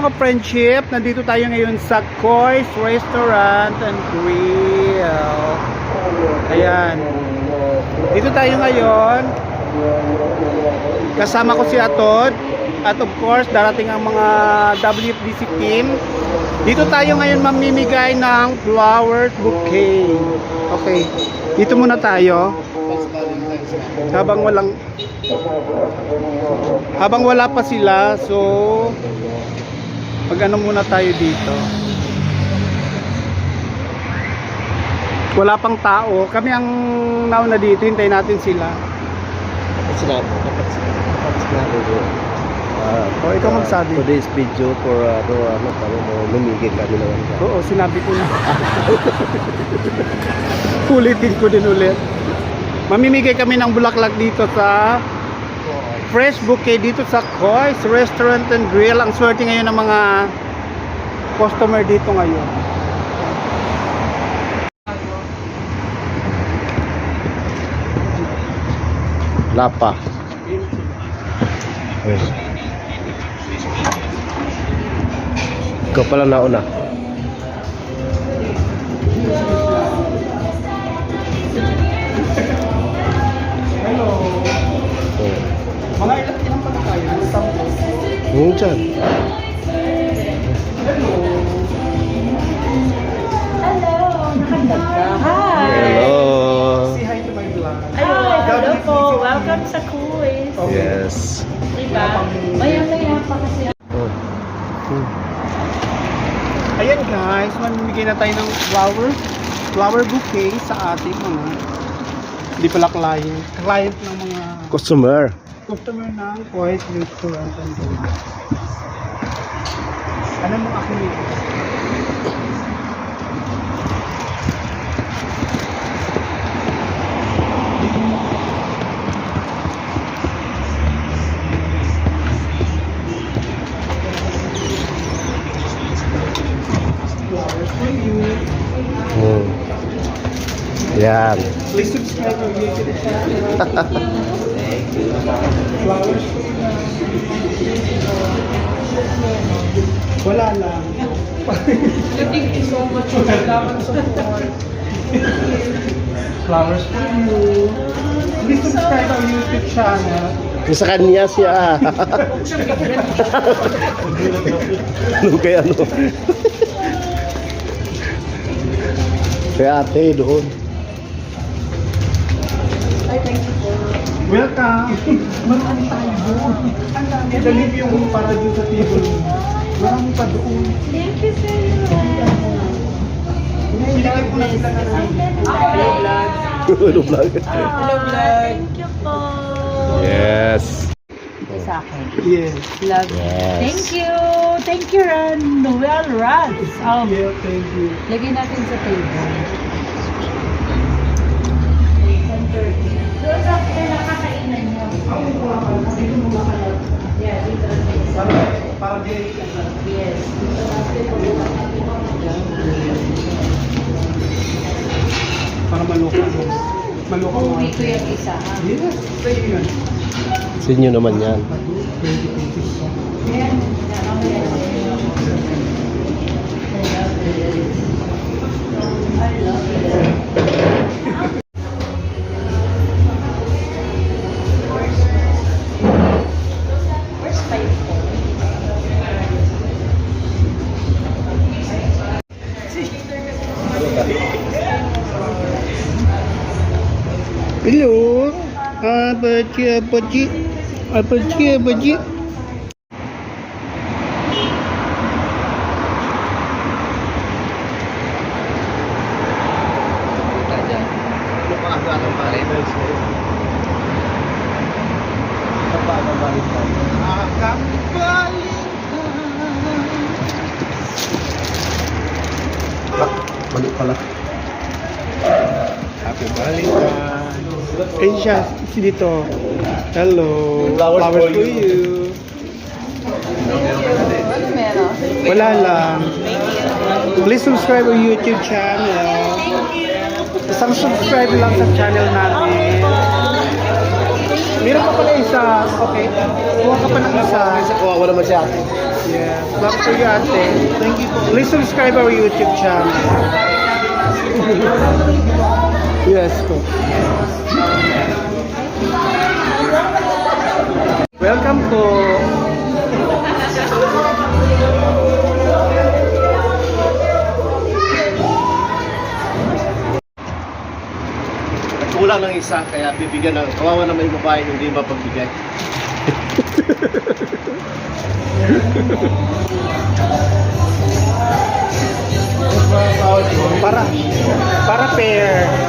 mga friendship, nandito tayo ngayon sa Koi's Restaurant and Grill. Ayan. Dito tayo ngayon. Kasama ko si Atod. At of course, darating ang mga WFDC team. Dito tayo ngayon mamimigay ng flowers bouquet. Okay. Dito muna tayo. Habang wala pa sila, so mag-ano muna tayo dito. Wala pang tao. Kami ang nauna dito, hintayin natin sila. O ikaw magsabi. Today's video for lumigay kami naman. Oo, sinabi ko na. Ulitin ko din ulit. Mamimigay kami ng bulaklak dito sa fresh bouquet dito sa Koi's Restaurant and Grill. Ang swerte ngayon ng mga customer dito ngayon. Lapa. Yes. Ikaw pala nauna. Hello. Oh. Mga ilang pa na tayo? Yung dyan. Hello. Hello, nakaganda. Hi. Hello. Say hi to my vlog. Ay, hello po. Welcome sa Koi's. Okay. Yes. Diba? Maya-maya pa kasi. Oh. Ayan guys, mamimigay na tayo ng flower bouquet sa ating mga hindi pala client ng mga Customer. customer ng Koi's Restaurant and Grill. Ano mo ako nito? Flowers for you. Yan. Please subscribe to YouTube channel. Flowers for you. Wala lang. Thank you so much for salamat sa support. Flowers for you. Please subscribe to YouTube channel. Yung sa kanya siya. Nung kay ano. Kay ate doon. Ay, thank you po. Welcome! Marami tayo doon. Ang dami. Dalhin yung para doon sa table mo. Marami pa doon. Thank you so much. Sinigay ko na sila na rin. Hello, vlog. Hello vlog. Hello, vlog. Thank you po. Yes. Ito sa akin. Yes. Love. Yes. Thank you. Thank you, Noel Rans. Yeah, thank you. Lagay natin sa table. Doon sa pinakakainan niyo. Dito mo ba? Yeah, dito. Para very ka. Yes. Para maluka mo. Maluka mo. Uwi ko yung isa. Yes. Sa'yo yun. Sa inyo naman yan. 20 pesos. Ayan. I love it. Where's 5? Hello. Abaji. Balik pala. Happy Valentine's. Ayun siya, si dito. Hello. Flowers for for you. you. Ano meron? Wala lang. Please subscribe our YouTube channel. Isang subscribe lang sa channel natin. Thank Meron pa pala isa. Okay. Kuha ka pa ng isa. Kasi kuha ko naman siya. Yeah. Love to you, ate. Thank you po. Please subscribe our YouTube channel. Yes po. Welcome po. Kulang ng isa, kaya bibigyan ng kawawa naman yung babae hindi mapagbigay. Para pair.